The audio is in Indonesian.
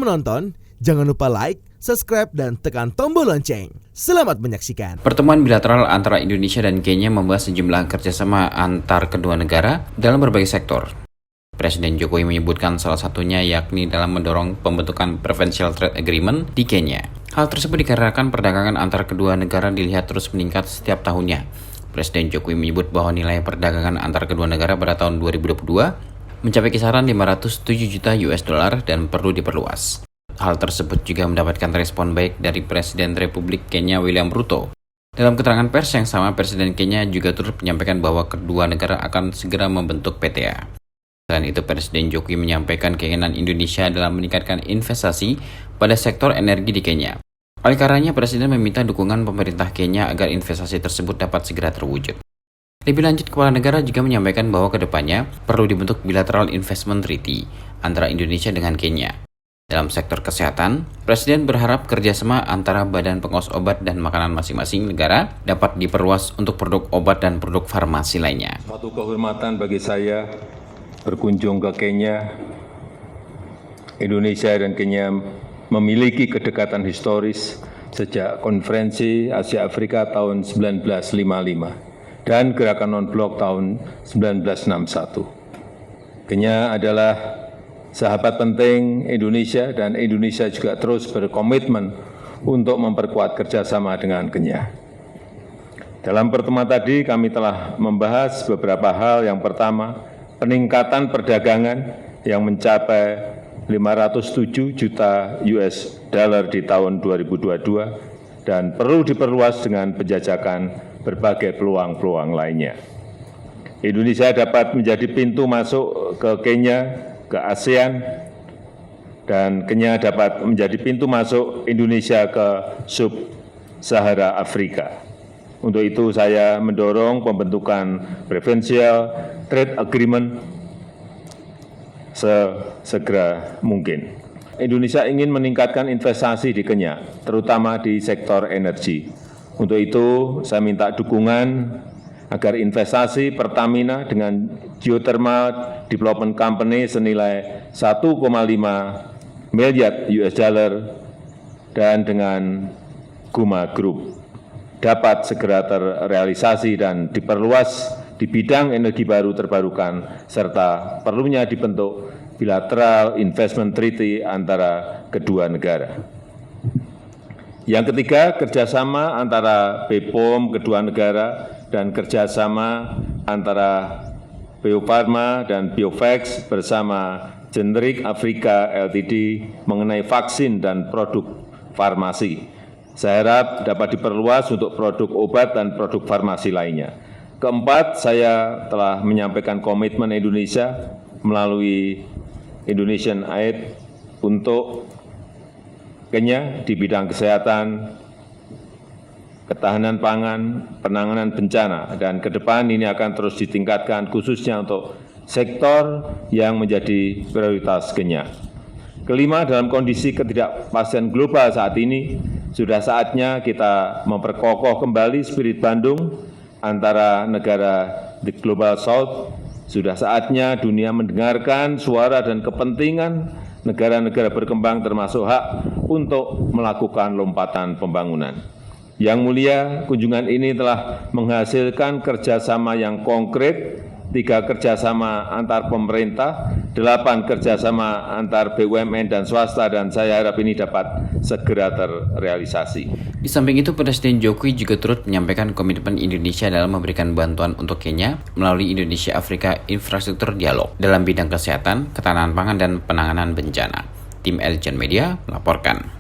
menonton, jangan lupa like, subscribe, dan tekan tombol lonceng. Selamat menyaksikan. Pertemuan bilateral antara Indonesia dan Kenya membahas sejumlah kerjasama antar kedua negara dalam berbagai sektor. Presiden Jokowi menyebutkan salah satunya yakni dalam mendorong pembentukan Preferential Trade Agreement di Kenya. Hal tersebut dikarenakan perdagangan antar kedua negara dilihat terus meningkat setiap tahunnya. Presiden Jokowi menyebut bahwa nilai perdagangan antar kedua negara pada tahun 2022 mencapai kisaran 507 juta US dollar dan perlu diperluas. Hal tersebut juga mendapatkan respon baik dari Presiden Republik Kenya William Ruto. Dalam keterangan pers yang sama, Presiden Kenya juga turut menyampaikan bahwa kedua negara akan segera membentuk PTA. Selain itu, Presiden Jokowi menyampaikan keinginan Indonesia dalam meningkatkan investasi pada sektor energi di Kenya. Oleh karenanya, Presiden meminta dukungan pemerintah Kenya agar investasi tersebut dapat segera terwujud. Lebih lanjut, Kepala Negara juga menyampaikan bahwa kedepannya perlu dibentuk Bilateral Investment Treaty antara Indonesia dengan Kenya. Dalam sektor kesehatan, Presiden berharap kerjasama antara Badan Pengawas Obat dan Makanan masing-masing negara dapat diperluas untuk produk obat dan produk farmasi lainnya. Suatu kehormatan bagi saya berkunjung ke Kenya. Indonesia dan Kenya memiliki kedekatan historis sejak Konferensi Asia Afrika tahun 1955. Dan gerakan non-blok tahun 1961. Kenya adalah sahabat penting Indonesia dan Indonesia juga terus berkomitmen untuk memperkuat kerjasama dengan Kenya. Dalam pertemuan tadi kami telah membahas beberapa hal. Yang pertama, peningkatan perdagangan yang mencapai 507 juta US dollar di tahun 2022 dan perlu diperluas dengan penjajakan berbagai peluang-peluang lainnya. Indonesia dapat menjadi pintu masuk ke Kenya, ke ASEAN, dan Kenya dapat menjadi pintu masuk Indonesia ke Sub-Sahara Afrika. Untuk itu saya mendorong pembentukan Preferential Trade Agreement sesegera mungkin. Indonesia ingin meningkatkan investasi di Kenya, terutama di sektor energi. Untuk itu, saya minta dukungan agar investasi Pertamina dengan Geothermal Development Company senilai 1,5 miliar US dollar dan dengan Guma Group dapat segera terrealisasi dan diperluas di bidang energi baru terbarukan serta perlunya dibentuk Bilateral Investment Treaty antara kedua negara. Yang ketiga, kerjasama antara BPOM kedua negara dan kerjasama antara Bio Farma dan Biovax bersama Generic Africa Ltd mengenai vaksin dan produk farmasi. Saya harap dapat diperluas untuk produk obat dan produk farmasi lainnya. Keempat, saya telah menyampaikan komitmen Indonesia melalui Indonesian Aid untuk Kenya di bidang kesehatan, ketahanan pangan, penanganan bencana, dan ke depan ini akan terus ditingkatkan khususnya untuk sektor yang menjadi prioritas Kenya. Kelima, dalam kondisi ketidakpastian global saat ini, sudah saatnya kita memperkokoh kembali spirit Bandung antara negara di Global South. Sudah saatnya dunia mendengarkan suara dan kepentingan negara-negara berkembang termasuk hak untuk melakukan lompatan pembangunan. Yang mulia, kunjungan ini telah menghasilkan kerjasama yang konkret, 3 kerjasama antar pemerintah, 8 kerjasama antar BUMN dan swasta, dan saya harap ini dapat segera terrealisasi. Di samping itu, Presiden Jokowi juga turut menyampaikan komitmen Indonesia dalam memberikan bantuan untuk Kenya melalui Indonesia Afrika Infrastruktur Dialog dalam bidang kesehatan, ketahanan pangan, dan penanganan bencana. Tim Eljan Media melaporkan.